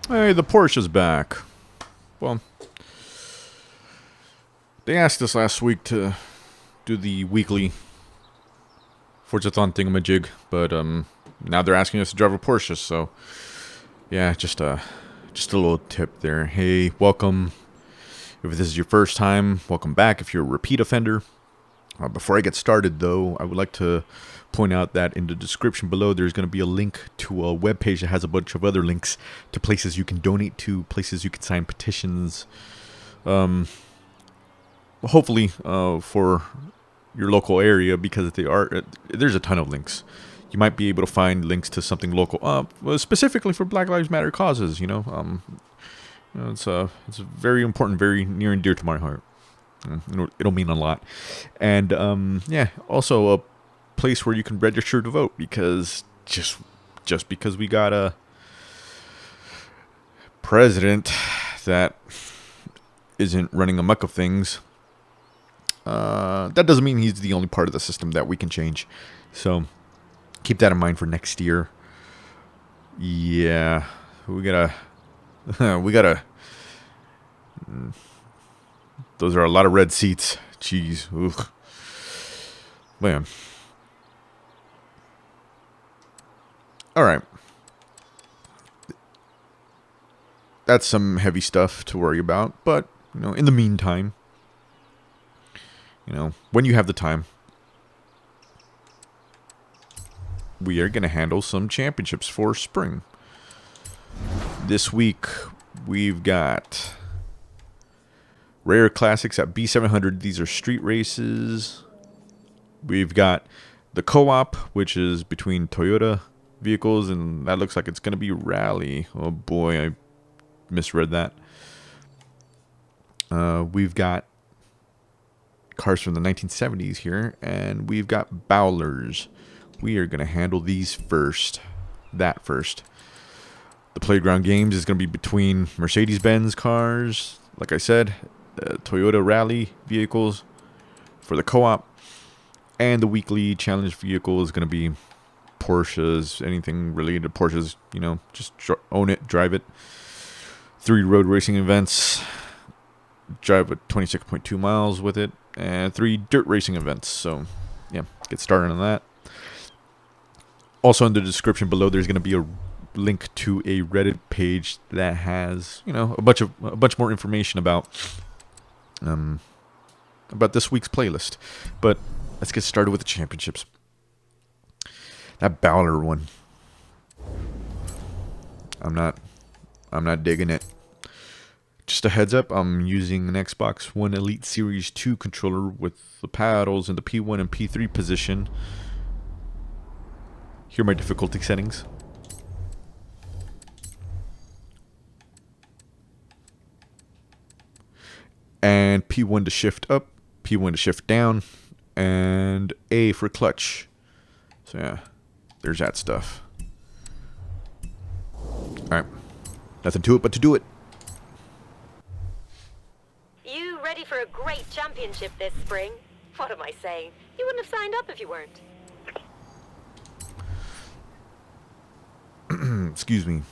Hey, the Porsche's back. Well, they asked us last week to do the weekly Forza-thon thingamajig, but now they're asking us to drive a Porsche. So yeah, just a little tip there. Hey, welcome. If this is your first time, welcome back. If you're a repeat offender. Before I get started, though, I would like to point out that in the description below, there's going to be a link to a webpage that has a bunch of other links to places you can donate to, places you can sign petitions. Hopefully, for your local area, because there's a ton of links. You might be able to find links to something local, specifically for Black Lives Matter causes. It's very important, very near and dear to my heart. It'll mean a lot. And also a place where you can register to vote, because just because we got a president that isn't running amok of things, that doesn't mean he's the only part of the system that we can change. So keep that in mind for next year. Yeah, we gotta those are a lot of red seats. Jeez. Ugh. Man. Alright. That's some heavy stuff to worry about. But, in the meantime, when you have the time, we are going to handle some championships for spring. This week, we've got Rare Classics at B700. These are street races. We've got the co-op, which is between Toyota vehicles, and that looks like it's going to be rally. Oh boy, I misread that. We've got cars from the 1970s here, and we've got Bowlers. We are going to handle these first. That first. The Playground Games is going to be between Mercedes-Benz cars, like I said, Toyota Rally vehicles for the co-op, and the weekly challenge vehicle is going to be Porsches, anything related to Porsches, just own it, drive it. 3 road racing events, drive 26.2 miles with it, and 3 dirt racing events. So, yeah, get started on that. Also, in the description below, there's going to be a link to a Reddit page that has, a bunch more information about this week's playlist. But let's get started with the championships. That Bowler one, I'm not digging it. Just a heads up, I'm using an Xbox One Elite Series 2 controller with the paddles in the P1 and P3 position. Here are my difficulty settings. And P1 to shift up, P1 to shift down, and A for clutch. So yeah, there's that stuff. Alright, nothing to it but to do it. You ready for a great championship this spring? What am I saying? You wouldn't have signed up if you weren't. Excuse me.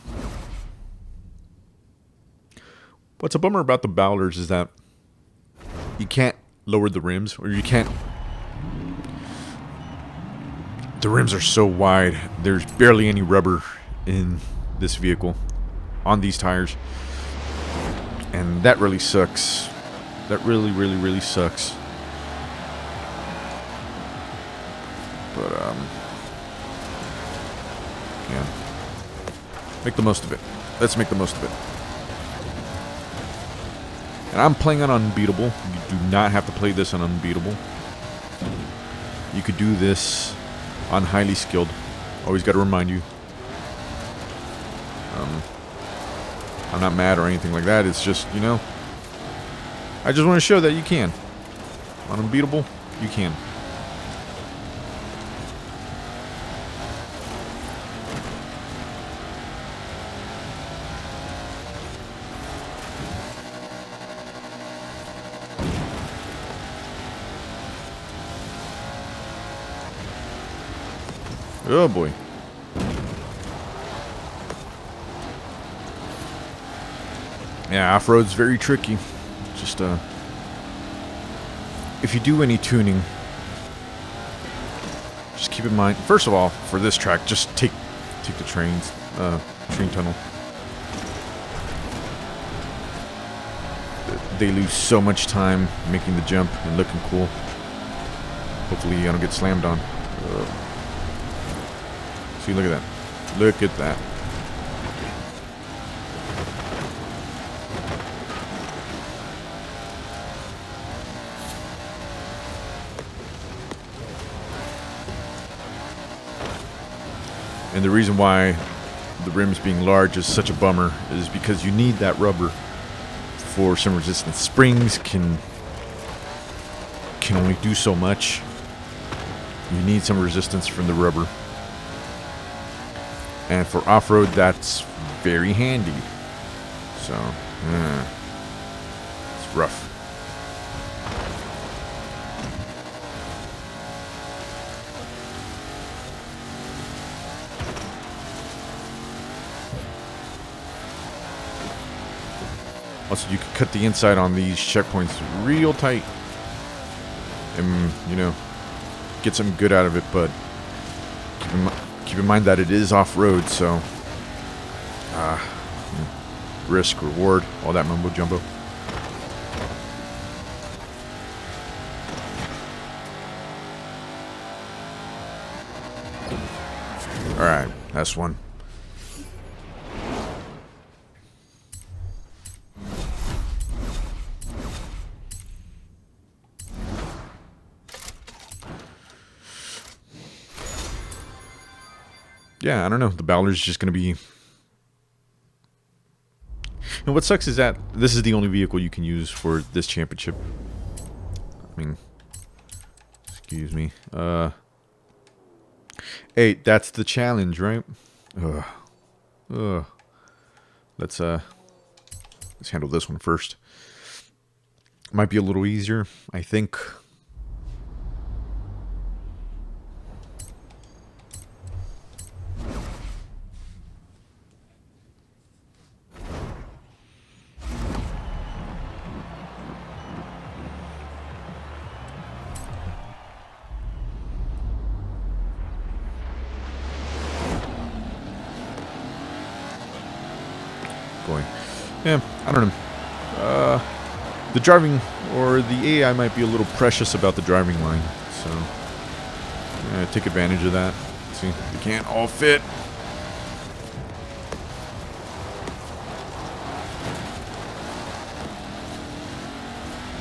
What's a bummer about the Bowlers is that you can't lower the rims, or you can't. The rims are so wide, there's barely any rubber in this vehicle on these tires, and that really sucks. That really, really, really sucks. But yeah, make the most of it. Let's make the most of it. And I'm playing on Unbeatable. You do not have to play this on Unbeatable. You could do this on Highly Skilled. Always got to remind you. I'm not mad or anything like that. It's just, I just want to show that you can. On Unbeatable, you can. Oh boy. Yeah, off-road's very tricky. Just, if you do any tuning, just keep in mind, first of all, for this track, just take the train tunnel. They lose so much time making the jump and looking cool. Hopefully I don't get slammed on. See, look at that. Look at that. And the reason why the rims being large is such a bummer is because you need that rubber for some resistance. Springs can only do so much. You need some resistance from the rubber. And for off-road, that's very handy. So, it's rough. Also, you can cut the inside on these checkpoints real tight. And, you know, get some good out of it, but keep in mind that it is off-road, so risk, reward, all that mumbo jumbo. Alright, that's one. Yeah, I don't know. The Bowler's just going to be... And what sucks is that this is the only vehicle you can use for this championship. I mean... Excuse me. Hey, that's the challenge, right? Ugh. Let's handle this one first. Might be a little easier, I think. Yeah, I don't know. The driving, or the AI might be a little precious about the driving line, so take advantage of that. See, they can't all fit.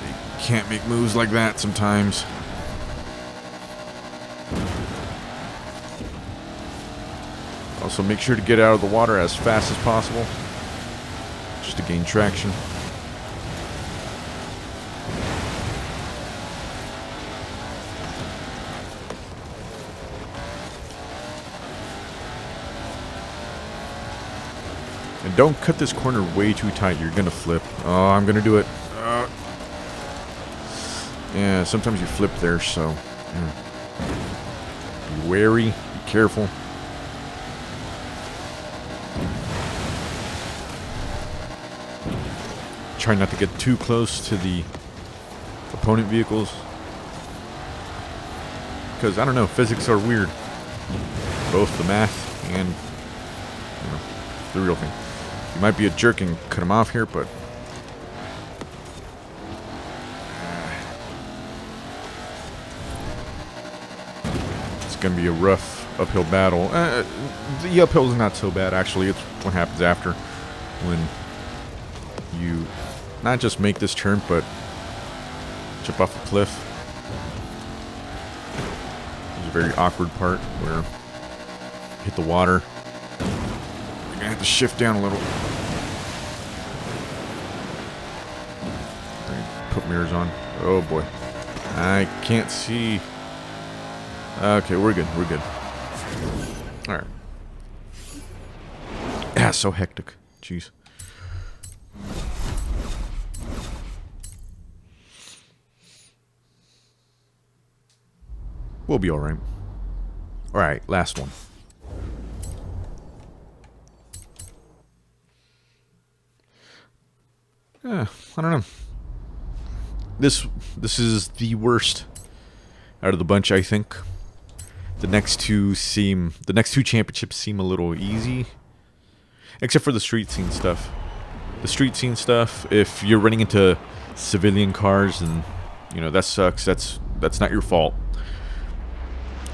They can't make moves like that sometimes. Also, make sure to get out of the water as fast as possible, just to gain traction. And don't cut this corner way too tight. You're gonna flip. Oh, I'm gonna do it. Yeah, sometimes you flip there, so be wary, be careful. Try not to get too close to the opponent vehicles, because I don't know, physics are weird. Both the math and the real thing. You might be a jerk and cut him off here, but it's gonna be a rough uphill battle. The uphill is not so bad, actually. It's what happens after, when you not just make this turn, but jump off a cliff. There's a very awkward part where you hit the water. You're gonna have to shift down a little. Put mirrors on. Oh boy, I can't see. Okay, we're good. We're good. All right. Yeah, so hectic. Jeez. We'll be all right. All right, last one. I don't know. This is the worst out of the bunch, I think. The next two championships seem a little easy, except for the street scene stuff. The street scene stuff, if you're running into civilian cars, and that sucks. That's not your fault.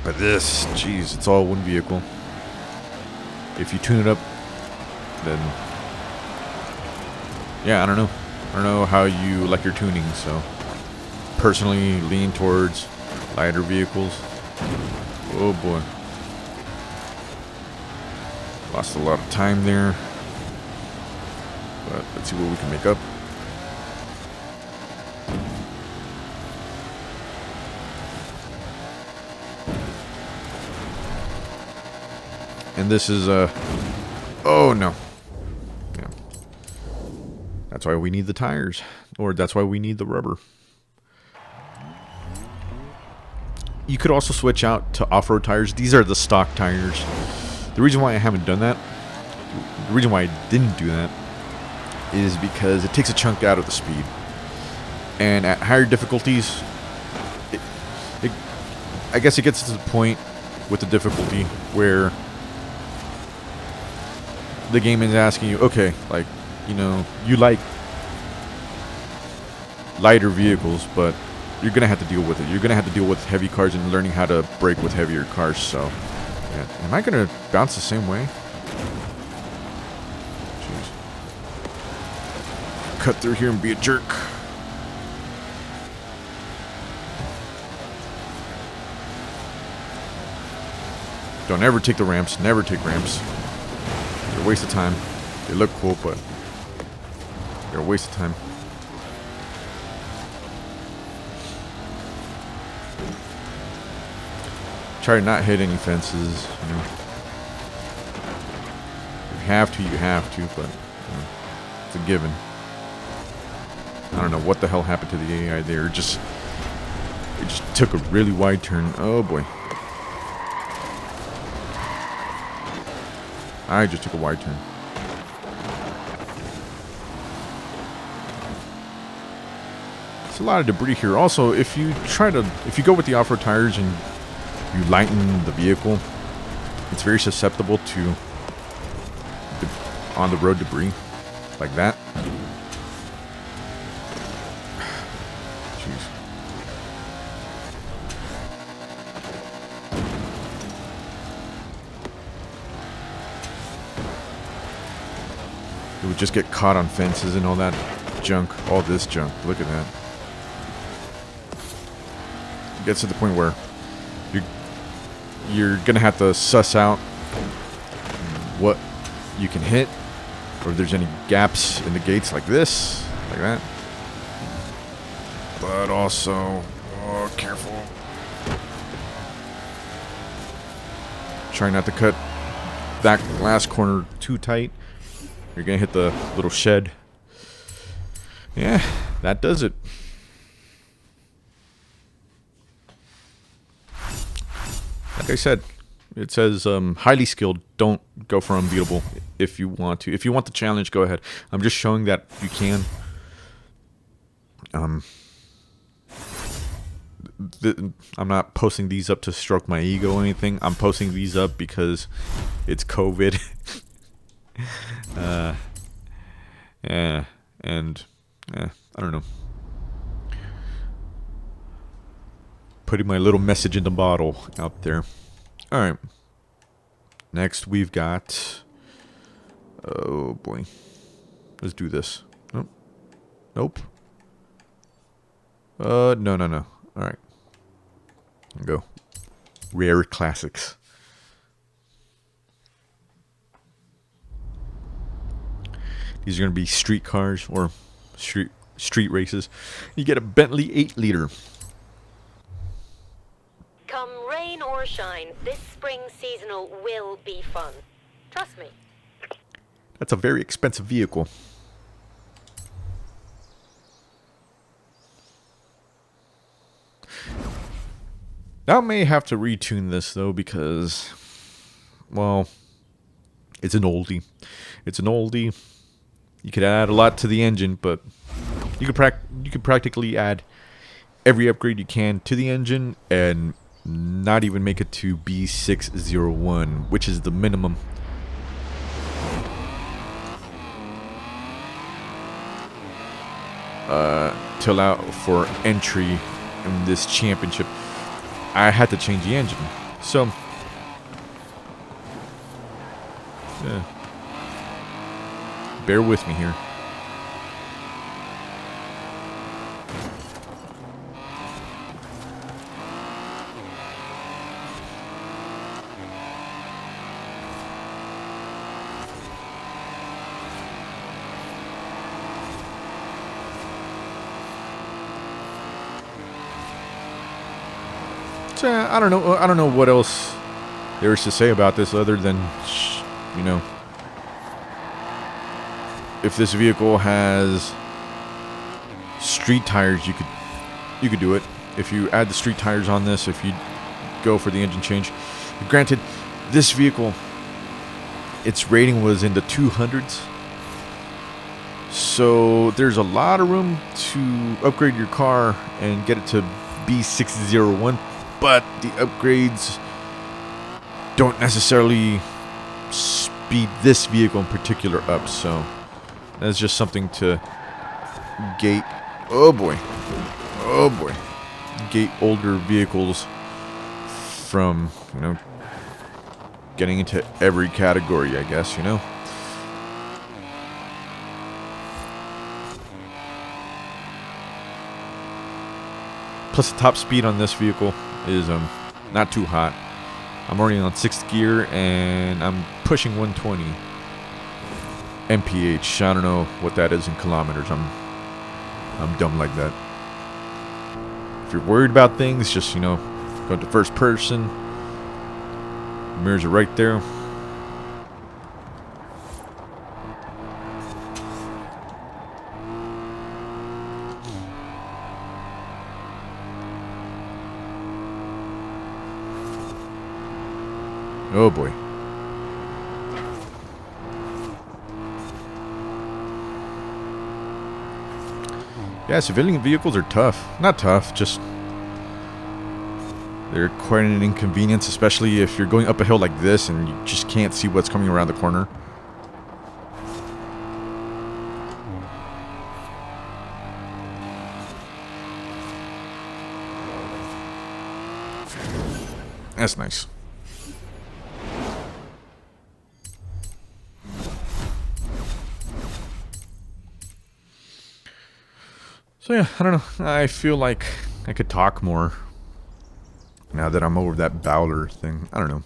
But this, jeez, it's all one vehicle. If you tune it up, then yeah, I don't know how you like your tuning. So personally, lean towards lighter vehicles. Oh boy, lost a lot of time there. But let's see what we can make up. And this is oh no. Yeah. That's why we need the tires. Or that's why we need the rubber. You could also switch out to off-road tires. These are the stock tires. The reason why I haven't done that, the reason why I didn't do that, is because it takes a chunk out of the speed. And at higher difficulties, I guess it gets to the point with the difficulty where the game is asking you, okay, like, you like lighter vehicles, but you're going to have to deal with it. You're going to have to deal with heavy cars and learning how to brake with heavier cars. So, yeah. Am I going to bounce the same way? Jeez. Cut through here and be a jerk. Don't ever take the ramps. Never take ramps. They're a waste of time. They look cool, but they're a waste of time. Try to not hit any fences. If you have to, you have to, but it's a given. I don't know what the hell happened to the AI there. It just took a really wide turn. Oh boy. I just took a wide turn. There's a lot of debris here. Also, if you go with the off-road tires and you lighten the vehicle, it's very susceptible to on-the-road debris, like that. Jeez. It would just get caught on fences and all that junk, all this junk. Look at that. It gets to the point where you're gonna have to suss out what you can hit, or if there's any gaps in the gates like this, like that. But also, oh, careful. Try not to cut that last corner too tight. You're gonna hit the little shed. Yeah, that does it. Like I said, it says highly skilled. Don't go for unbeatable if you want to. If you want the challenge, go ahead. I'm just showing that you can. I'm not posting these up to stroke my ego or anything. I'm posting these up because it's COVID. Yeah, and I don't know. Putting my little message in the bottle out there. All right. Next, we've got. Oh boy, let's do this. Nope. Nope. No. All right. Go. Rare classics. These are going to be street cars or street races. You get a Bentley 8-liter. Come rain or shine, this spring seasonal will be fun. Trust me. That's a very expensive vehicle. Now I may have to retune this though because, well, it's an oldie. It's an oldie. You could add a lot to the engine, but you could practically add every upgrade you can to the engine and not even make it to B601, which is the minimum. To allow for entry in this championship, I had to change the engine. So, yeah. Bear with me here. So, I don't know. I don't know what else there is to say about this other than, you know, if this vehicle has street tires, you could do it. If you add the street tires on this, if you go for the engine change. Granted, this vehicle, its rating was in the 200s. So there's a lot of room to upgrade your car and get it to B601, but the upgrades don't necessarily speed this vehicle in particular up, so that's just something to gate. Oh boy. Oh boy. Gate older vehicles from, you know, getting into every category, I guess, you know. Plus the top speed on this vehicle is not too hot. I'm already on 6th gear and I'm pushing 120 mph. I don't know what that is in kilometers. I'm dumb like that. If you're worried about things, just, you know, go to first person. Mirrors are right there. Oh boy. Yeah, civilian vehicles are tough. Not tough, just they're quite an inconvenience, especially if you're going up a hill like this and you just can't see what's coming around the corner. That's nice. So yeah, I don't know. I feel like I could talk more now that I'm over that Bowler thing. I don't know.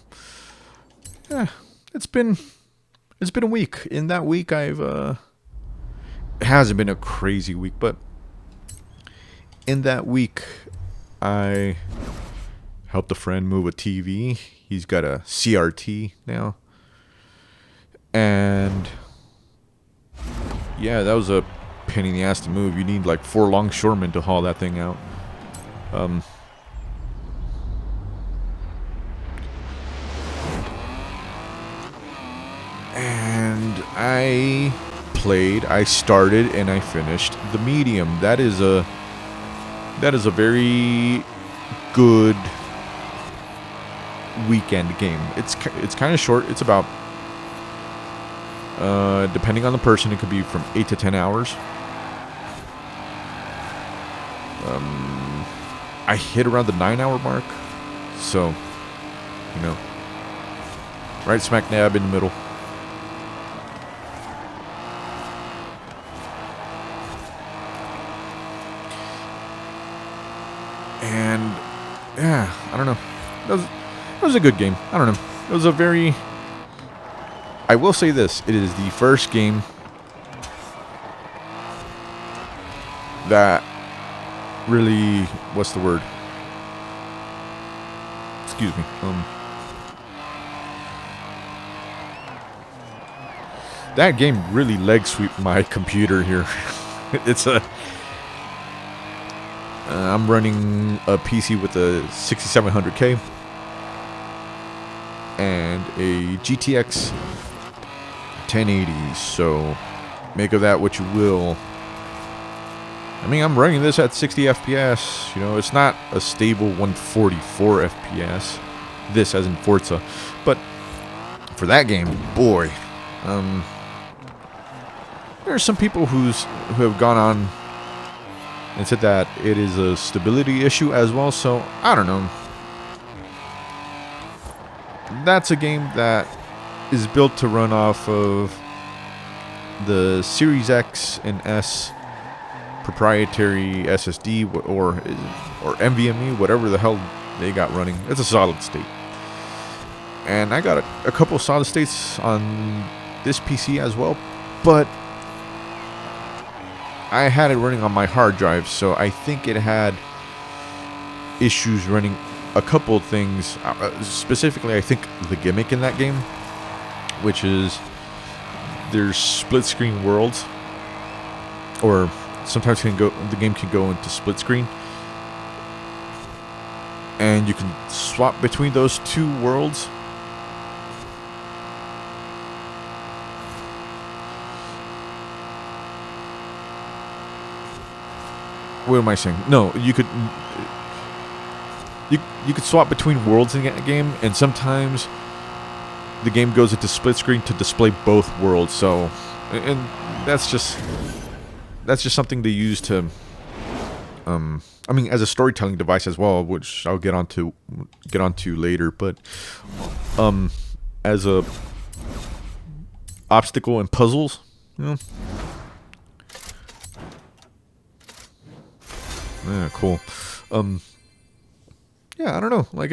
Yeah, it's been a week. In that week, it hasn't been a crazy week, but in that week, I helped a friend move a TV. He's got a CRT now, and yeah, that was a pain in the ass to move. You need like 4 longshoremen to haul that thing out. And I started, and I finished the medium. That is a very good weekend game. It's kind of short. It's about, depending on the person, it could be from 8 to 10 hours. I hit around the 9-hour mark, so, you know, right smack dab in the middle. And yeah, I don't know. It was a good game. I don't know. It was a very. I will say this: it is the first game that really, what's the word? Excuse me. That game really leg sweep my computer here. It's a. I'm running a PC with a 6700K and a GTX 1080. So make of that what you will. I mean, I'm running this at 60 FPS. You know, it's not a stable 144 FPS. This as in Forza. But for that game, boy, there are some people who have gone on and said that it is a stability issue as well. So I don't know. That's a game that is built to run off of the Series X and S proprietary SSD or NVMe, whatever the hell they got running. It's a solid state. And I got a couple solid states on this PC as well, but I had it running on my hard drive, so I think it had issues running a couple of things. Specifically, I think the gimmick in that game, which is there's split screen worlds, or sometimes the game can go into split screen, and you can swap between those two worlds. What am I saying? No, you could swap between worlds in the game, and sometimes the game goes into split screen to display both worlds. So, and that's just something to use to, I mean, as a storytelling device as well, which I'll get onto later. But, as a obstacle and puzzles, you know. Yeah, cool. Yeah, I don't know. Like,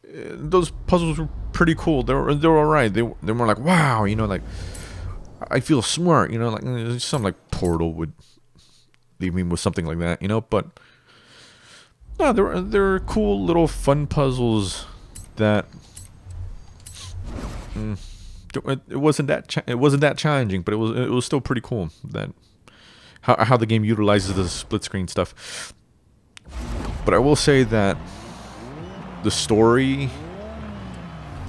those puzzles were pretty cool. They were all right. They were like, wow, you know, like I feel smart, you know, like something like Portal would leave me with something like that, you know. But no, there were cool little fun puzzles that it wasn't that challenging, but it was still pretty cool. That how the game utilizes the split screen stuff. But I will say that the story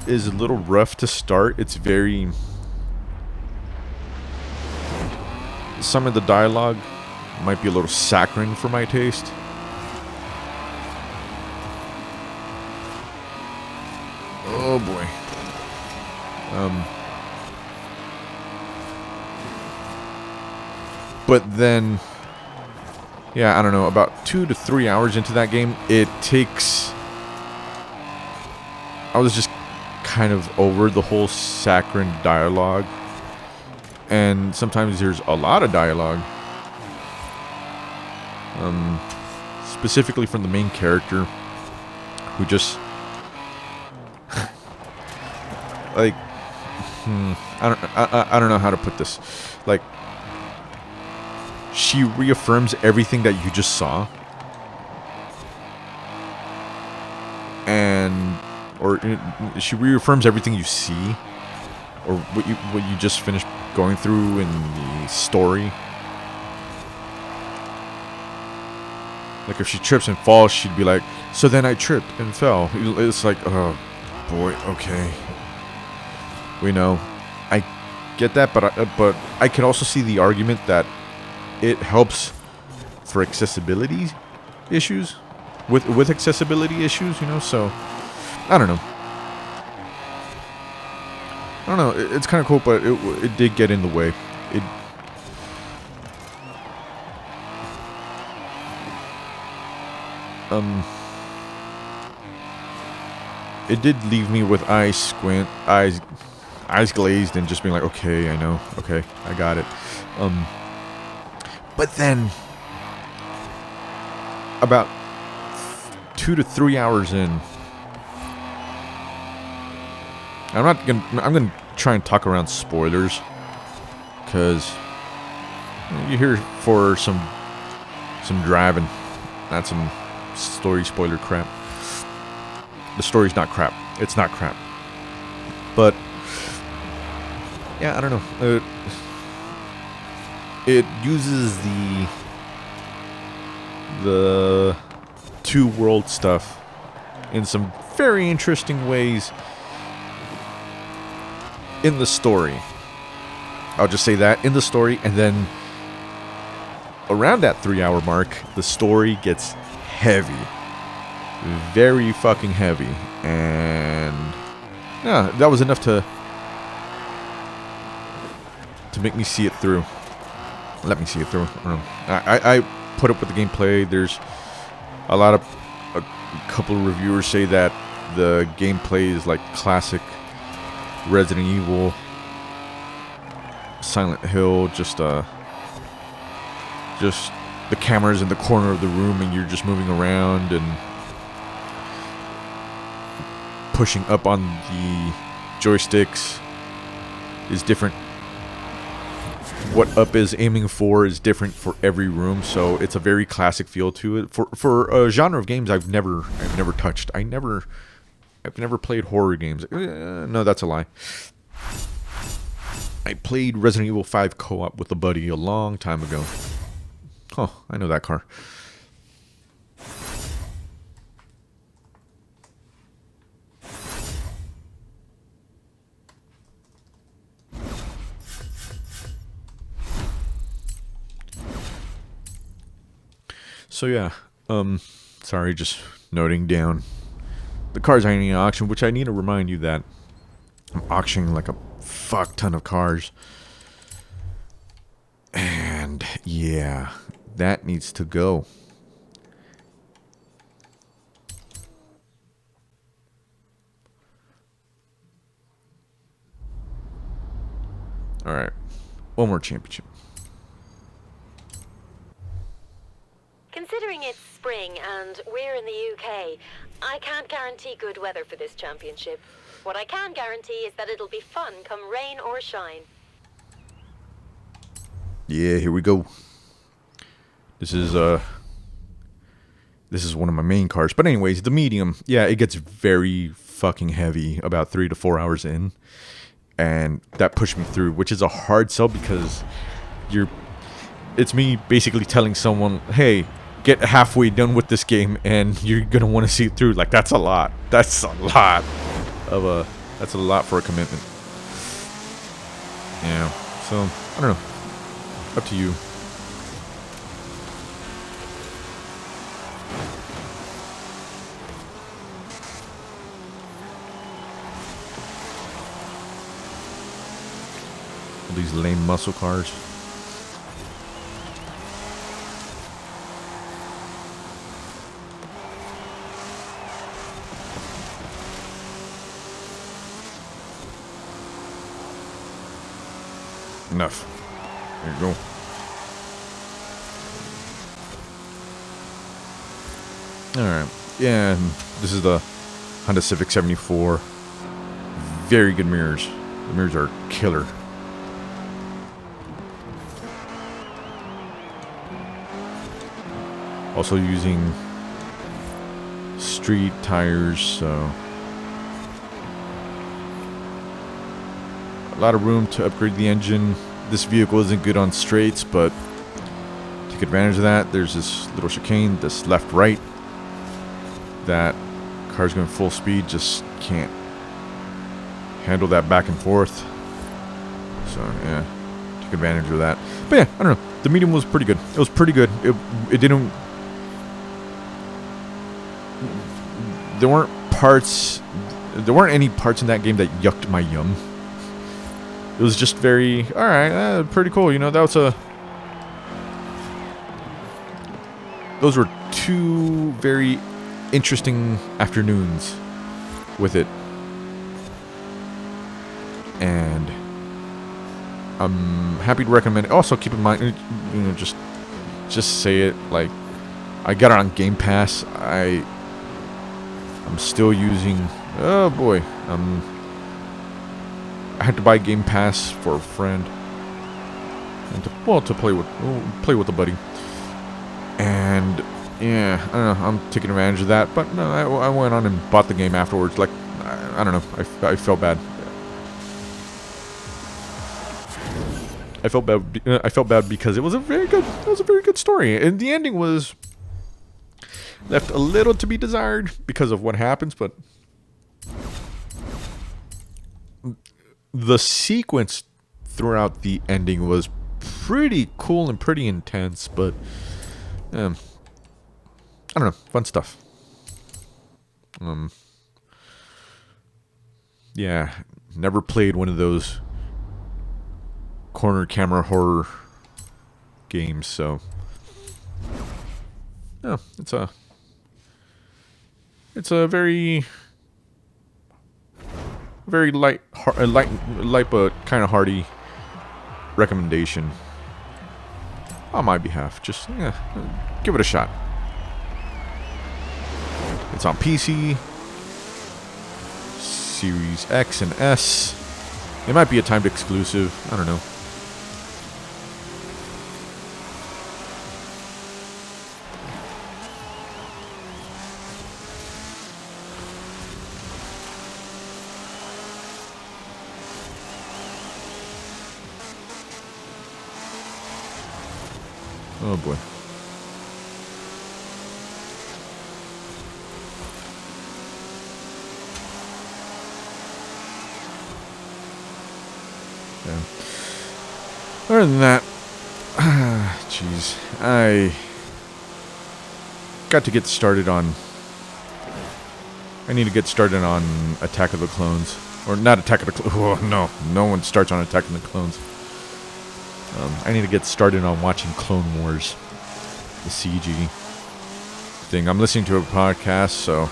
is a little rough to start. It's some of the dialogue might be a little saccharine for my taste. Oh boy. But then, yeah, I don't know, about 2 to 3 hours into that game, I was just kind of over the whole saccharine dialogue. And sometimes there's a lot of dialogue. Specifically from the main character, who just like, I don't know how to put this. Like, she reaffirms everything that you just saw, or she reaffirms everything you see, or what you just finished going through in the story. Like, if she trips and falls, she'd be like, "So then I tripped and fell." It's like, oh boy, okay, we know. I get that, but I could also see the argument that it helps for accessibility issues, with accessibility issues, you know. So I don't know. It's kind of cool, but it did get in the way. It did leave me with eyes glazed, and just being like, okay, I know, okay, I got it. But then, about 2 to 3 hours in, I'm gonna try and talk around spoilers, because you're here for some driving, not some story spoiler crap. The story's not crap. It's not crap. But yeah, I don't know. It uses the two world stuff in some very interesting ways in the story. I'll just say that, in the story, and then around that 3-hour mark, the story gets heavy. Very fucking heavy. And yeah, that was enough to make me see it through. Let me see it through. I put up with the gameplay. There's a couple of reviewers say that the gameplay is like classic Resident Evil, Silent Hill, just the camera's in the corner of the room and you're just moving around and pushing up on the joysticks is different. What up is aiming for is different for every room, so it's a very classic feel to it. For a genre of games I've never touched. I've never played horror games. No, that's a lie. I played Resident Evil 5 co-op with a buddy a long time ago. Oh, I know that car. So yeah, sorry, just noting down. The cars are in auction, which I need to remind you that I'm auctioning like a fuck ton of cars. And yeah, that needs to go. Alright, one more championship. Considering it's spring and we're in the UK, I can't guarantee good weather for this championship. What I can guarantee is that it'll be fun come rain or shine. Yeah, here we go. This is one of my main cars. But anyways, the medium, yeah, it gets very fucking heavy about 3 to 4 hours in. And that pushed me through, which is a hard sell because it's me basically telling someone, hey, get halfway done with this game and you're gonna want to see it through. Like, that's a lot. That's a lot for a commitment. Yeah, so I don't know, up to you. All these lame muscle cars. Enough. There you go. Alright. Yeah, and this is the Honda Civic 74. Very good mirrors. The mirrors are killer. Also using street tires, so a lot of room to upgrade the engine. This vehicle isn't good on straights, but take advantage of that. There's this little chicane, this left-right. That car's going full speed, just can't handle that back and forth. So yeah, take advantage of that. But yeah, I don't know. The medium was pretty good. It was pretty good. It didn't. There weren't any parts in that game that yucked my yum. It was just very, alright, pretty cool. You know, those were two very interesting afternoons with it. And I'm happy to recommend it. Also, keep in mind, you know, just say it, like, I got it on Game Pass. I'm still using, oh boy, I had to buy Game Pass for a friend, and to play with a buddy. And yeah, I don't know, I'm taking advantage of that. But no, I went on and bought the game afterwards. Like, I don't know, I felt bad. I felt bad because it was a very good story, and the ending was left a little to be desired because of what happens, but the sequence throughout the ending was pretty cool and pretty intense, but I don't know, fun stuff. Yeah, never played one of those corner camera horror games, so no, it's a very light but kind of hearty recommendation on my behalf. Just give it a shot. It's on PC, Series X and S. It might be a timed exclusive. I don't know. Oh boy. Yeah. Other than that, jeez, I got to get started on. I need to get started on Attack of the Clones, or not Attack of the Clones. Oh, no one starts on Attack of the Clones. I need to get started on watching Clone Wars, the CG thing. I'm listening to a podcast, so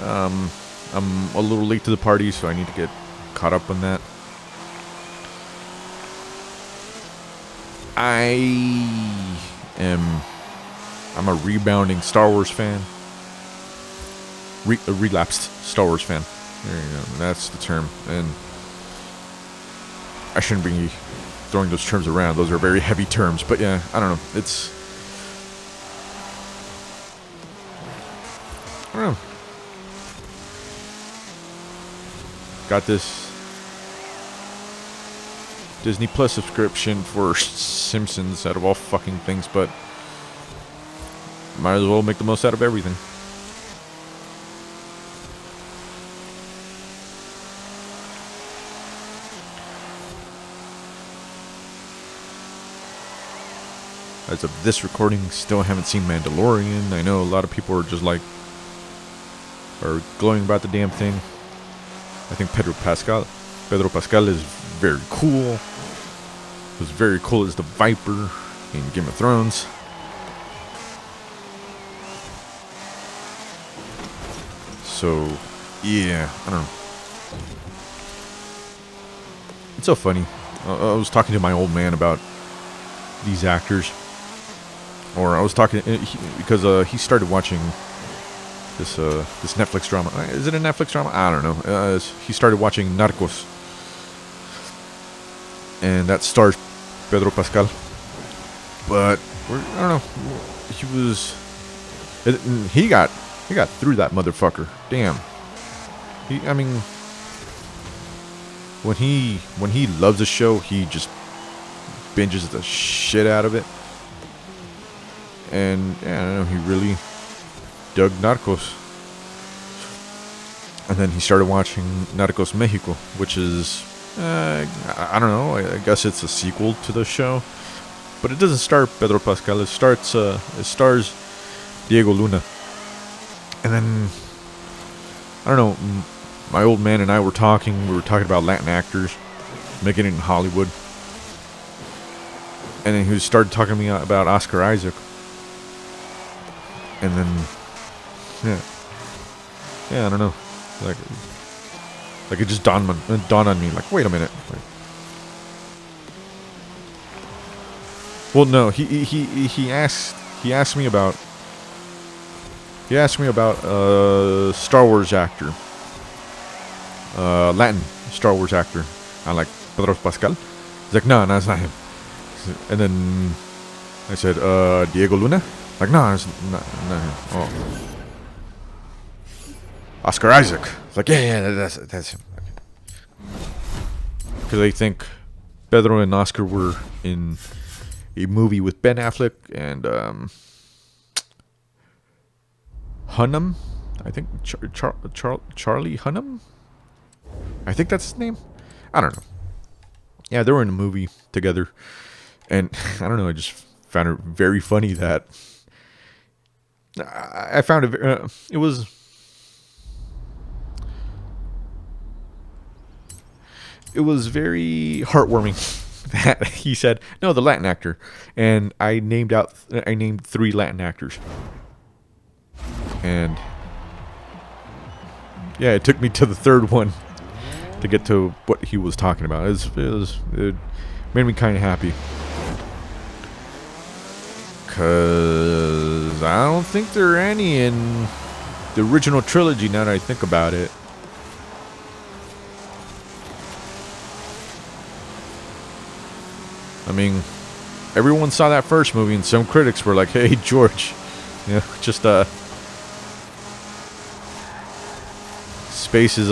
I'm a little late to the party, so I need to get caught up on that. I'm a rebounding Star Wars fan. A relapsed Star Wars fan. There you go. That's the term. And I shouldn't be throwing those terms around. Those are very heavy terms. But yeah, I don't know. I don't know. Got this Disney Plus subscription for Simpsons out of all fucking things, but might as well make the most out of everything. As of this recording, still haven't seen Mandalorian. I know a lot of people are just like, are glowing about the damn thing. I think Pedro Pascal is very cool. Was very cool as the Viper in Game of Thrones. So, yeah, I don't know. It's so funny. I was talking to my old man about these actors. Or I was talking because he started watching this Netflix drama. Is it a Netflix drama? I don't know. He started watching Narcos, and that stars Pedro Pascal. But I don't know. He got through that motherfucker. Damn. I mean, when he loves a show, he just binges the shit out of it. And yeah, I don't know, he really dug Narcos. And then he started watching Narcos Mexico, which is, I don't know, I guess it's a sequel to the show. But it doesn't star Pedro Pascal, it stars Diego Luna. And then, I don't know, my old man and I were talking about Latin actors making it in Hollywood. And then he started talking to me about Oscar Isaac. And then, yeah, I don't know, like it just dawned on me, like, wait a minute. Well, no, he asked me about Star Wars actor, Latin Star Wars actor. I'm like, Pedro Pascal. He's like, no, it's not him. And then I said, Diego Luna. Like, no, it's not him. Oh. Oscar Isaac. It's like, yeah, that's him. Because I think Pedro and Oscar were in a movie with Ben Affleck and Hunnam. I think Charlie Hunnam. I think that's his name. I don't know. Yeah, they were in a movie together. And I don't know, I just found it very funny that I found it was very heartwarming that he said, "No, the Latin actor." And I named 3 Latin actors. And yeah, it took me to the third one to get to what he was talking about. It made me kind of happy. Because I don't think there are any in the original trilogy now that I think about it. I mean, everyone saw that first movie, and some critics were like, "Hey, George, just space is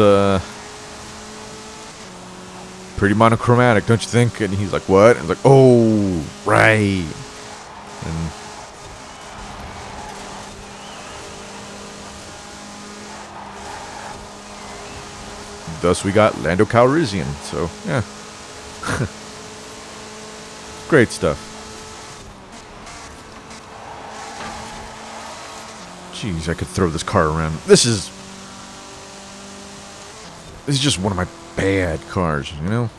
pretty monochromatic, don't you think?" And he's like, "What?" And I was like, "Oh, right." And thus we got Lando Calrissian. So yeah, great stuff. Jeez, I could throw this car around. This is just one of my bad cars, you know?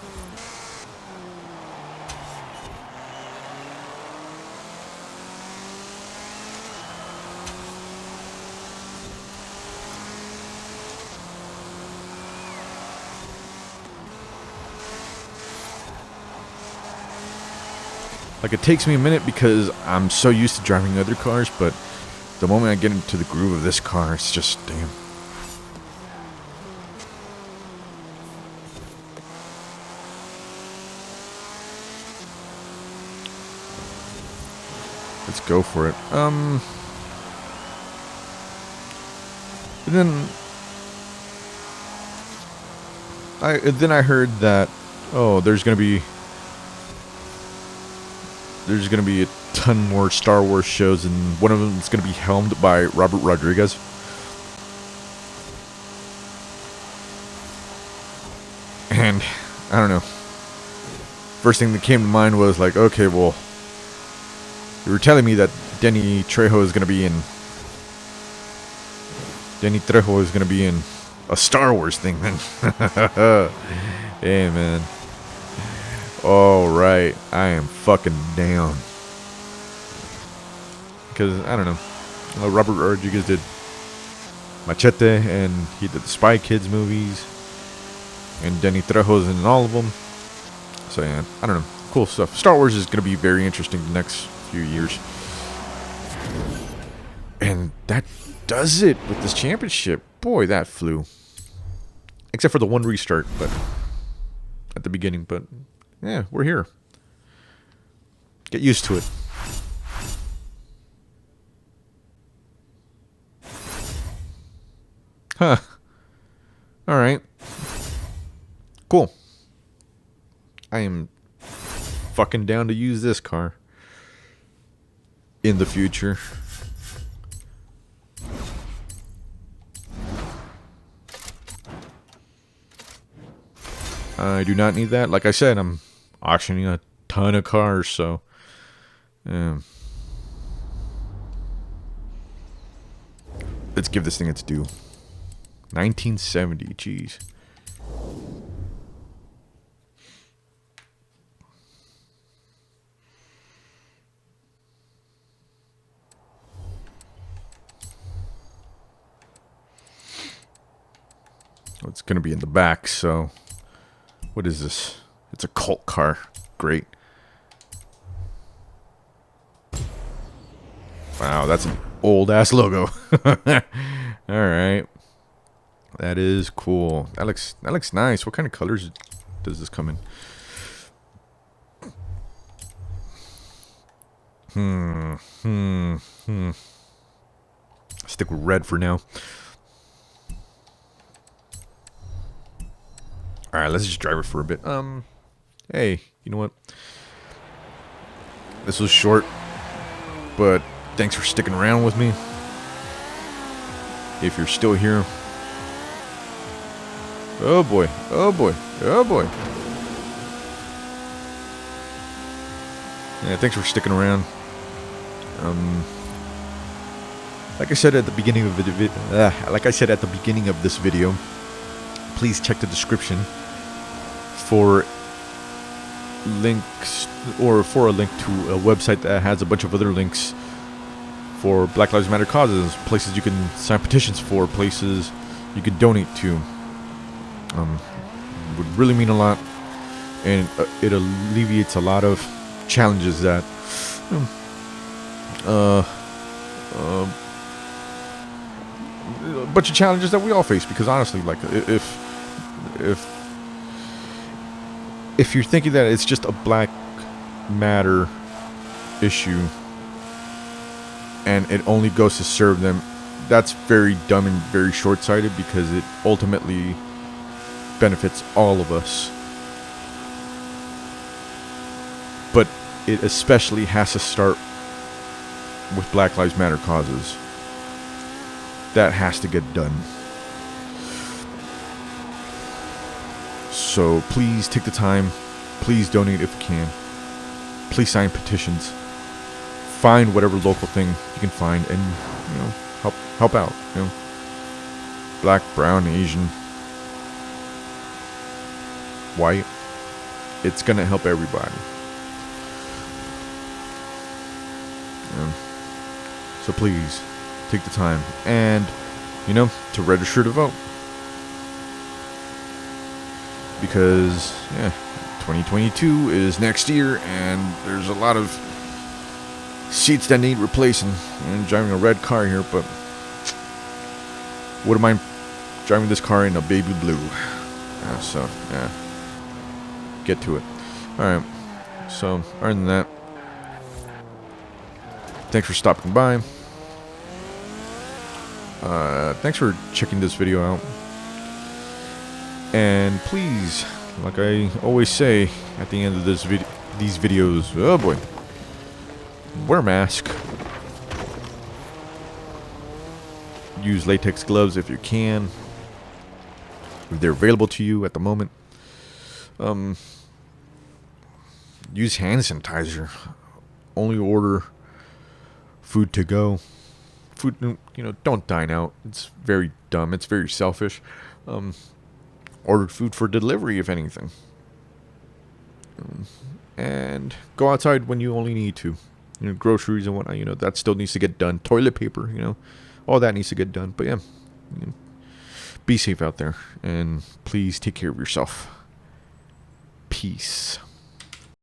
Like, it takes me a minute because I'm so used to driving other cars, but the moment I get into the groove of this car, it's just, damn. Let's go for it. Then I heard that, oh, there's gonna be a ton more Star Wars shows, and one of them is gonna be helmed by Robert Rodriguez. And I don't know. First thing that came to mind was like, okay, well, you were telling me that Danny Trejo is gonna be in a Star Wars thing, then. Hey, man. All right, I am fucking down. Because I don't know, Robert Rodriguez did Machete, and he did the Spy Kids movies, and Danny Trejo's in all of them. So yeah, I don't know, cool stuff. Star Wars is gonna be very interesting the next few years, and that does it with this championship. Boy, that flew. Except for the one restart, but at the beginning. But yeah, we're here. Get used to it. Huh. All right. Cool. I am fucking down to use this car in the future. I do not need that. Like I said, I'm auctioning a ton of cars, so let's give this thing its due. 1970, jeez. Well, it's going to be in the back, so what is this? It's a cult car. Great. Wow, that's an old-ass logo. All right. That is cool. That looks nice. What kind of colors does this come in? Stick with red for now. All right, let's just drive it for a bit. Hey, you know what? This was short, but thanks for sticking around with me. If you're still here. Oh boy, oh boy, oh boy. Yeah, thanks for sticking around. Like I said at the beginning of this video, please check the description for links or for a link to a website that has a bunch of other links for Black Lives Matter causes, places you can sign petitions for, places you can donate to. Would really mean a lot, and it alleviates a lot of challenges that a bunch of challenges that we all face. Because honestly, like if you're thinking that it's just a Black Matter issue and it only goes to serve them, that's very dumb and very short-sighted, because it ultimately benefits all of us. But it especially has to start with Black Lives Matter causes. That has to get done. So please take the time. Please donate if you can. Please sign petitions. Find whatever local thing you can find, and help out. Black, brown, Asian, white. It's gonna help everybody. So please take the time and to register to vote, because 2022 is next year, and there's a lot of seats that need replacing. I'm driving a red car here, but wouldn't mind driving this car in a baby blue. So get to it. Alright, so other than that, thanks for stopping by. Thanks for checking this video out. And please, like I always say at the end of these videos, oh boy, wear a mask. Use latex gloves if you can, if they're available to you at the moment. Use hand sanitizer. Only order food to go. Food, don't dine out. It's very dumb. It's very selfish. Order food for delivery, if anything. And go outside when you only need to. Groceries and whatnot, that still needs to get done. Toilet paper, all that needs to get done. But be safe out there, and please take care of yourself. Peace.